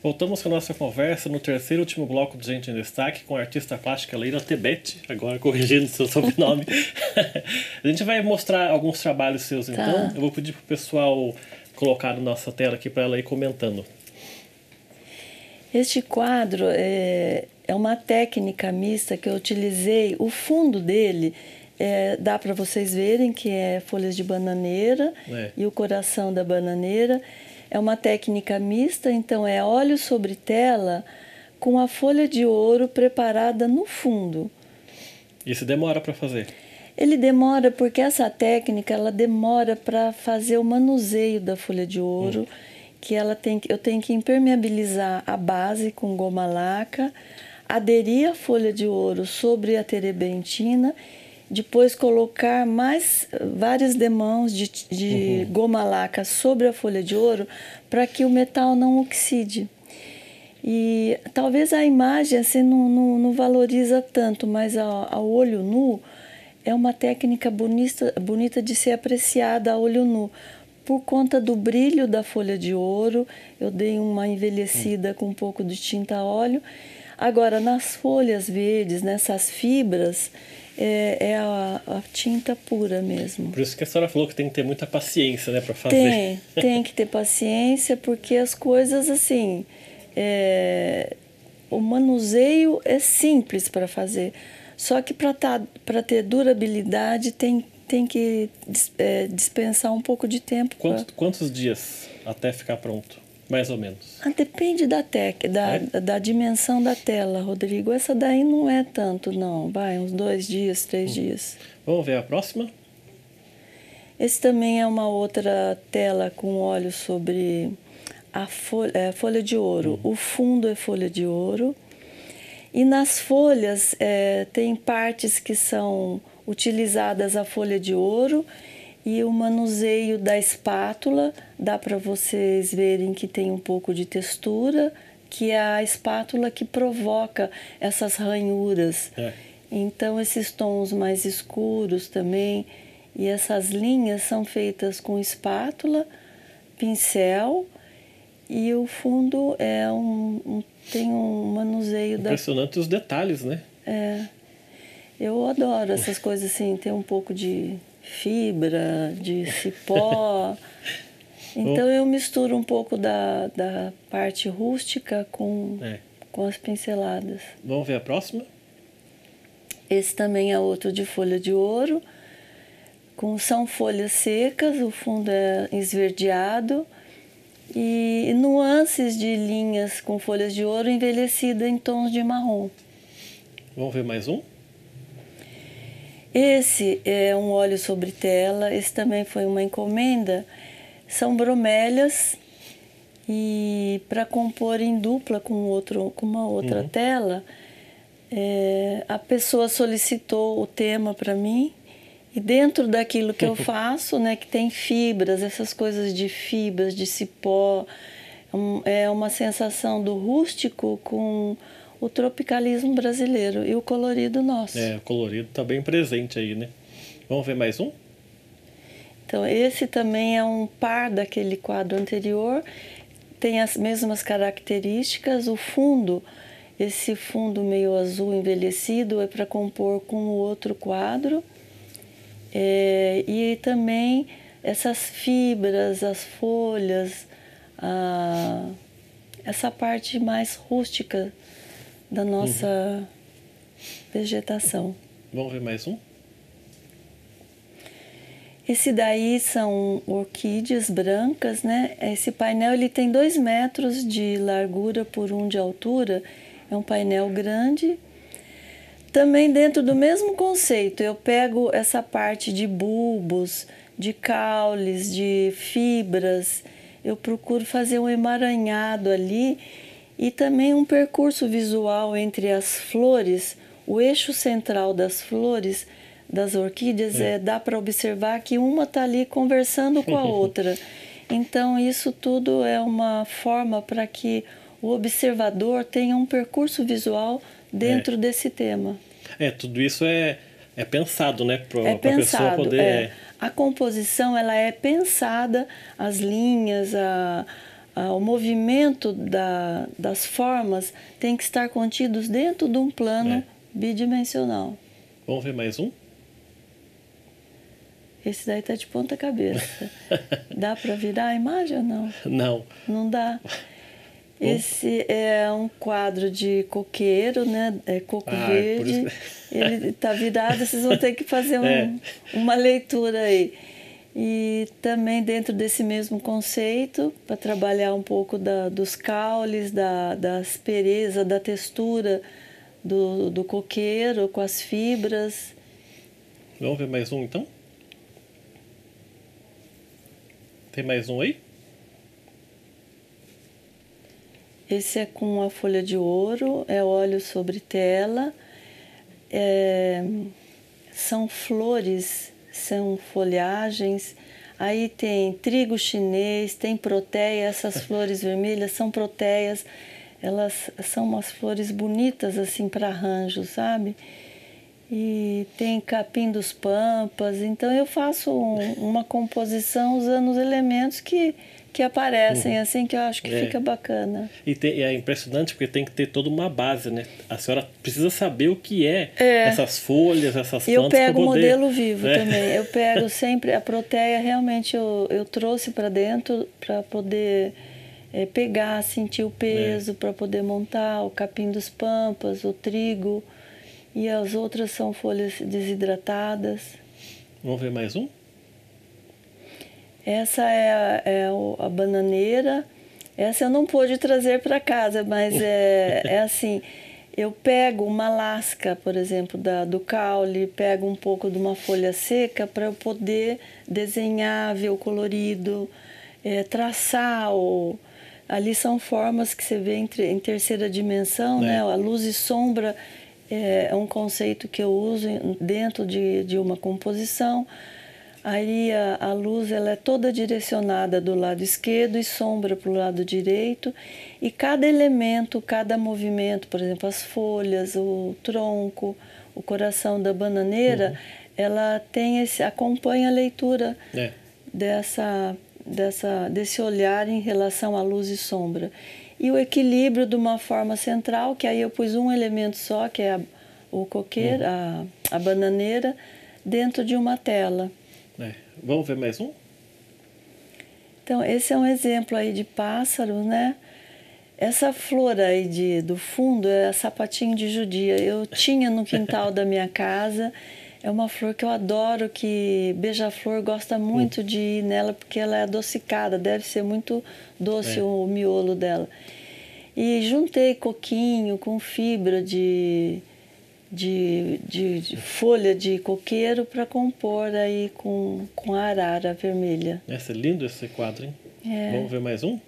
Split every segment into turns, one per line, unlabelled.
Voltamos com a nossa conversa no terceiro e último bloco do Gente em Destaque com a artista plástica Leila Tebet, agora corrigindo seu sobrenome. A gente vai mostrar alguns trabalhos seus então. Eu vou pedir pro pessoal colocar na nossa tela aqui para ela ir comentando.
Este quadro é uma técnica mista que eu utilizei. O fundo dele dá para vocês verem que é folhas de bananeira e o coração da bananeira. É uma técnica mista, então é óleo sobre tela com a folha de ouro preparada no fundo.
Isso demora para fazer?
Ele demora porque essa técnica ela demora para fazer o manuseio da folha de ouro, que eu tenho que impermeabilizar a base com goma laca, aderir a folha de ouro sobre a terebentina, depois colocar mais várias demãos de goma laca sobre a folha de ouro para que o metal não oxide. E talvez a imagem assim, não valoriza tanto, mas ao olho nu é uma técnica bonita de ser apreciada a olho nu. Por conta do brilho da folha de ouro, eu dei uma envelhecida com um pouco de tinta a óleo. Agora, nas folhas verdes, nessas fibras, é a tinta pura mesmo.
Por isso que a senhora falou que tem que ter muita paciência, né, para fazer.
Tem que ter paciência, porque as coisas, assim, o manuseio é simples para fazer. Só que para ter durabilidade tem que dispensar um pouco de tempo.
Quantos dias até ficar pronto? Mais ou menos.
Depende da dimensão da tela, Rodrigo. Essa daí não é tanto, não. Vai, uns 2 dias, 3 dias.
Vamos ver a próxima?
Esse também é uma outra tela com óleo sobre a folha de ouro. O fundo é folha de ouro. E nas folhas tem partes que são utilizadas a folha de ouro. E o manuseio da espátula, dá para vocês verem que tem um pouco de textura, que é a espátula que provoca essas ranhuras. Então, esses tons mais escuros também, e essas linhas são feitas com espátula, pincel, e o fundo tem um manuseio
Impressionante os detalhes, né?
Eu adoro essas coisas assim, tem um pouco de fibra, de cipó. Então eu misturo um pouco da parte rústica com as pinceladas.
Vamos ver a próxima?
Esse também é outro de folha de ouro. São folhas secas, o fundo é esverdeado. E nuances de linhas com folhas de ouro envelhecida em tons de marrom.
Vamos ver mais um?
Esse é um óleo sobre tela, esse também foi uma encomenda. São bromélias e para compor em dupla com uma outra tela, a pessoa solicitou o tema para mim e dentro daquilo que eu faço, né, que tem fibras, essas coisas de fibras, de cipó, é uma sensação do rústico com o tropicalismo brasileiro e o colorido nosso.
O colorido está bem presente aí, né? Vamos ver mais um?
Então, esse também é um par daquele quadro anterior, tem as mesmas características. O fundo, esse fundo meio azul envelhecido, é para compor com o outro quadro. E também essas fibras, as folhas, essa parte mais rústica da nossa vegetação.
Vamos ver mais um?
Esse daí são orquídeas brancas, né? Esse painel ele tem 2 metros de largura por 1 de altura. É um painel grande. Também dentro do mesmo conceito, eu pego essa parte de bulbos, de caules, de fibras. Eu procuro fazer um emaranhado ali. E também um percurso visual entre as flores, o eixo central das flores, das orquídeas, dá para observar que uma está ali conversando com a outra. Então, isso tudo é uma forma para que o observador tenha um percurso visual dentro desse tema.
Tudo isso é pensado, né? Para a pessoa poder...
A composição ela é pensada, as linhas, o movimento das formas tem que estar contidos dentro de um plano bidimensional.
Vamos ver mais um?
Esse daí tá de ponta cabeça. Dá para virar a imagem ou não?
Não.
Não dá. Esse é um quadro de coqueiro, né? É coco verde. Ele tá virado, vocês vão ter que fazer uma leitura aí. E também dentro desse mesmo conceito, para trabalhar um pouco dos caules, da aspereza, da textura do coqueiro com as fibras.
Vamos ver mais um então? Tem mais um aí?
Esse é com a folha de ouro, é óleo sobre tela. São flores, são folhagens. Aí tem trigo chinês, tem proteia. Essas flores vermelhas são proteias. Elas são umas flores bonitas assim para arranjo, sabe? E tem capim dos pampas. Então eu faço uma composição usando os elementos que aparecem, assim, que eu acho que fica bacana.
E é impressionante porque tem que ter toda uma base, né? A senhora precisa saber o que essas folhas, essas plantas.
Eu pego o modelo vivo também. Eu pego sempre a proteia, realmente eu trouxe para dentro para poder pegar, sentir o peso, para poder montar o capim dos pampas, o trigo. E as outras são folhas desidratadas.
Vamos ver mais um?
Essa é a bananeira. Essa eu não pude trazer para casa, mas é assim, eu pego uma lasca, por exemplo, do caule, pego um pouco de uma folha seca para eu poder desenhar, ver o colorido, traçar. Ali são formas que você vê em terceira dimensão, né? A luz e sombra é um conceito que eu uso dentro de uma composição. Aí a luz ela é toda direcionada do lado esquerdo e sombra para o lado direito. E cada elemento, cada movimento, por exemplo, as folhas, o tronco, o coração da bananeira, ela acompanha a leitura desse olhar em relação à luz e sombra. E o equilíbrio de uma forma central, que aí eu pus um elemento só, que é o coqueiro, a bananeira, dentro de uma tela.
Vamos ver mais um?
Então, esse é um exemplo aí de pássaro, né? Essa flor aí do fundo é sapatinho de judia. Eu tinha no quintal da minha casa. É uma flor que eu adoro, que beija-flor gosta muito de ir nela, porque ela é adocicada, deve ser muito doce o miolo dela. E juntei coquinho com fibra de folha de coqueiro para compor aí com a arara vermelha.
É lindo esse quadro, hein? Vamos ver mais um?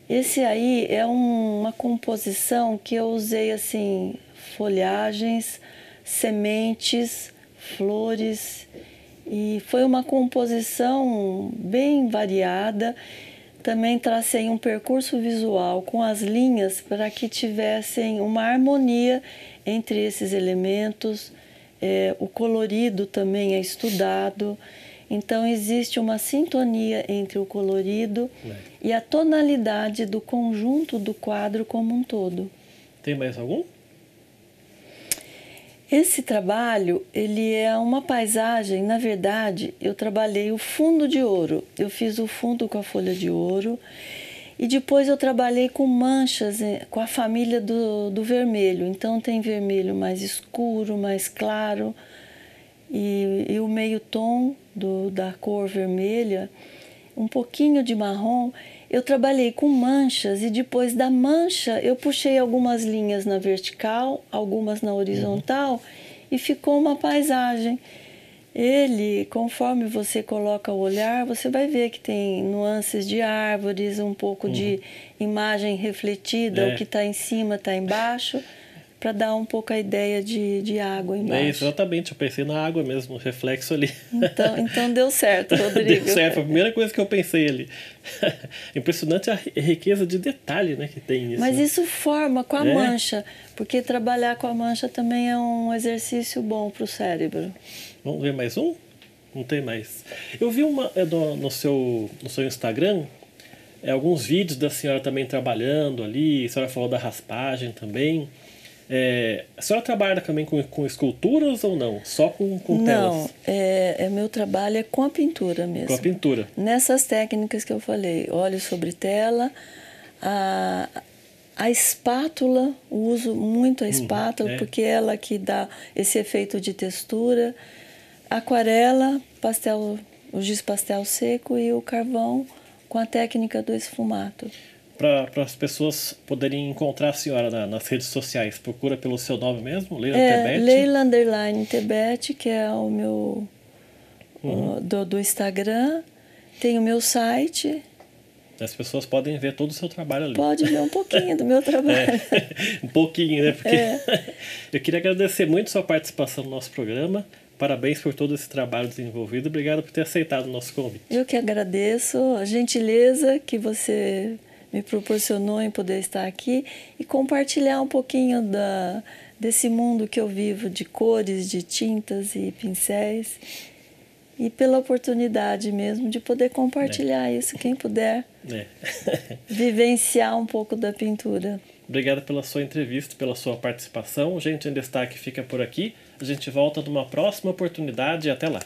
Esse aí é uma composição que eu usei assim, folhagens, sementes, flores, e foi uma composição bem variada. Também tracei um percurso visual com as linhas para que tivessem uma harmonia entre esses elementos. O colorido também é estudado. Então existe uma sintonia entre o colorido e a tonalidade do conjunto do quadro como um todo.
Tem mais algum?
Esse trabalho, ele é uma paisagem, na verdade, eu trabalhei o fundo de ouro. Eu fiz o fundo com a folha de ouro e depois eu trabalhei com manchas, com a família do vermelho. Então tem vermelho mais escuro, mais claro e o meio tom da cor vermelha, um pouquinho de marrom. Eu trabalhei com manchas e depois da mancha eu puxei algumas linhas na vertical, algumas na horizontal e ficou uma paisagem. Ele, conforme você coloca o olhar, você vai ver que tem nuances de árvores, um pouco de imagem refletida, o que está em cima está embaixo, para dar um pouco a ideia de água embaixo.
Exatamente, eu pensei na água mesmo, reflexo ali.
Então deu certo, Rodrigo.
Deu certo, foi a primeira coisa que eu pensei ali. Impressionante a riqueza de detalhe, né, que tem nisso.
Mas isso forma com a mancha, porque trabalhar com a mancha também é um exercício bom para o cérebro.
Vamos ver mais um? Não tem mais. Eu vi no seu Instagram, alguns vídeos da senhora também trabalhando ali, a senhora falou da raspagem também. A senhora trabalha também com esculturas ou não? Só com telas?
Não, meu trabalho é com a pintura mesmo.
Com a pintura.
Nessas técnicas que eu falei, óleo sobre tela, a espátula, uso muito a espátula, porque é ela que dá esse efeito de textura. Aquarela, o giz pastel seco e o carvão com a técnica do esfumato.
Para as pessoas poderem encontrar a senhora nas redes sociais, procura pelo seu nome mesmo, Leila Tebet?
Leila Tebet, que é o meu do Instagram. Tem o meu site.
As pessoas podem ver todo o seu trabalho ali.
Pode ver um pouquinho do meu trabalho.
Um pouquinho, né? Porque eu queria agradecer muito a sua participação no nosso programa. Parabéns por todo esse trabalho desenvolvido. Obrigado por ter aceitado o nosso convite.
Eu que agradeço a gentileza que você me proporcionou em poder estar aqui e compartilhar um pouquinho desse mundo que eu vivo de cores, de tintas e pincéis. E pela oportunidade mesmo de poder compartilhar isso, quem puder vivenciar um pouco da pintura.
Obrigado pela sua entrevista, pela sua participação. Gente em Destaque fica por aqui. A gente volta numa próxima oportunidade e até lá.